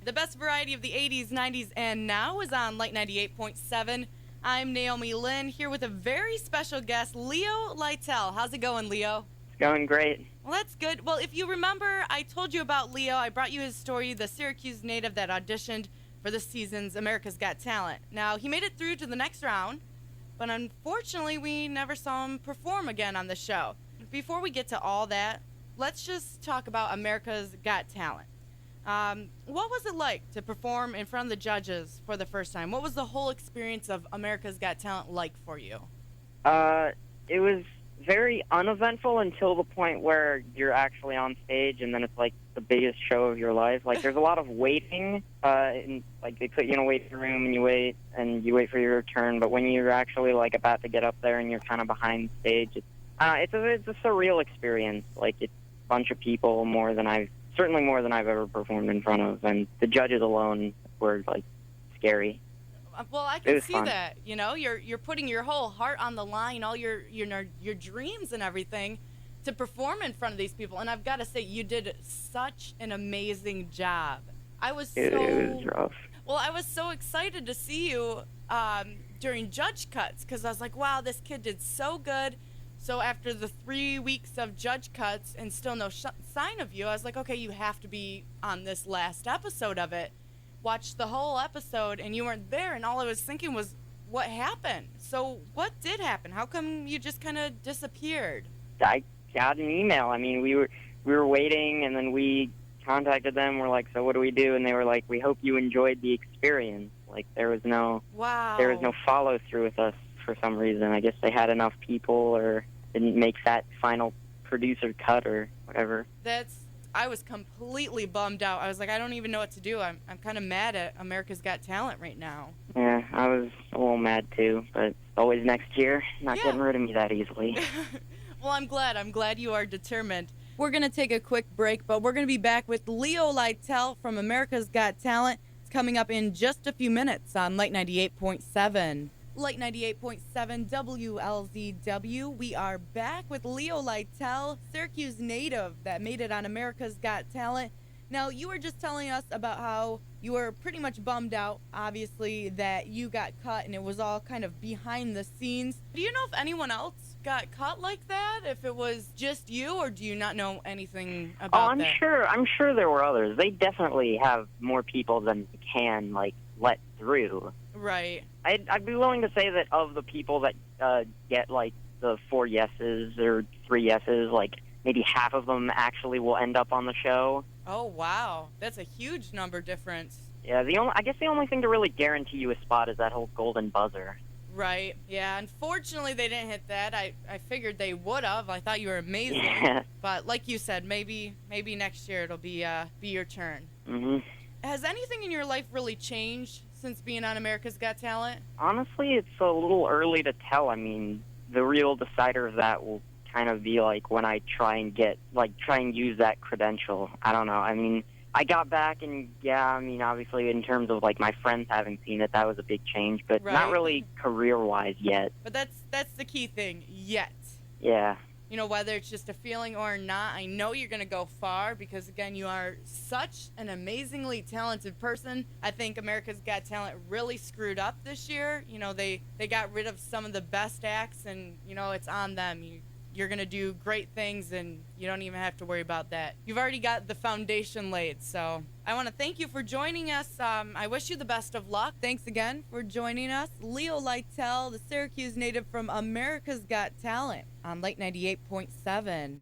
The best variety of the 80s, 90s, and now is on Lite 98.7. I'm Naomi Lynn here with a very special guest, Leo Lytel. How's it going, Leo? It's going great. Well, that's good. Well, if you remember, I told you about Leo. I brought you his story, the Syracuse native that auditioned for this season's America's Got Talent. Now, he made it through to the next round, but unfortunately, we never saw him perform again on the show. Before we get to all that, let's just talk about America's Got Talent. What was it like to perform in front of the judges for the first time? What was the whole experience of America's Got Talent like for you? It was very uneventful until the point where you're actually on stage, and then it's like the biggest show of your life. Like, there's a lot of waiting, and like they put you in a waiting room and you wait for your turn. But when you're actually like about to get up there and you're kind of behind stage, it's a surreal experience. Like, it's a bunch of people certainly more than I've ever performed in front of, and the judges alone were like scary. Well, I can see that. You know, you're putting your whole heart on the line, all your dreams and everything, to perform in front of these people. And I've got to say, you did such an amazing job. It was rough. Well, I was so excited to see you during judge cuts because I was like, wow, this kid did so good. So after the 3 weeks of judge cuts and still no sign of you, I was like, okay, you have to be on this last episode of it. Watched the whole episode, and you weren't there, and all I was thinking was, what happened? So what did happen? How come you just kind of disappeared? I got an email. I mean, we were waiting, and then we contacted them. We're like, so what do we do? And they were like, we hope you enjoyed the experience. Like, there was no follow through with us for some reason. I guess they had enough people or didn't make that final producer cut or whatever. I was completely bummed out. I was like, I don't even know what to do. I'm kind of mad at America's Got Talent right now. Yeah, I was a little mad too, but always next year. Not getting rid of me that easily. Well, I'm glad. I'm glad you are determined. We're going to take a quick break, but we're going to be back with Leo Lytel from America's Got Talent. It's coming up in just a few minutes on Lite 98.7. Lite 98.7 WLZW. We are back with Leo Lytel, Syracuse native that made it on America's Got Talent. Now, you were just telling us about how you were pretty much bummed out, obviously, that you got cut and it was all kind of behind the scenes. Do you know if anyone else got cut like that? If it was just you, or do you not know anything about that? I'm sure there were others. They definitely have more people than they can, like, let through. Right. I'd be willing to say that of the people that get, like, the 4 yeses or 3 yeses, like, maybe half of them actually will end up on the show. Oh, wow. That's a huge number difference. Yeah, I guess the only thing to really guarantee you a spot is that whole golden buzzer. Right. Yeah, unfortunately they didn't hit that. I figured they would have. I thought you were amazing. Yeah. But like you said, maybe next year it'll be your turn. Mm-hmm. Has anything in your life really changed since being on America's Got Talent? Honestly, it's a little early to tell. I mean, the real decider of that will kind of be like when I try and use that credential. I don't know. I mean, I got back, and yeah, I mean, obviously in terms of like my friends having seen it, that was a big change, but not really career-wise yet. But that's the key thing, yet. Yeah. You know, whether it's just a feeling or not, I know you're going to go far because, again, you are such an amazingly talented person. I think America's Got Talent really screwed up this year. You know, they got rid of some of the best acts, and, you know, it's on them. You're going to do great things, and you don't even have to worry about that. You've already got the foundation laid, so I want to thank you for joining us. I wish you the best of luck. Thanks again for joining us. Leo Lytel, the Syracuse native from America's Got Talent on Lite 98.7.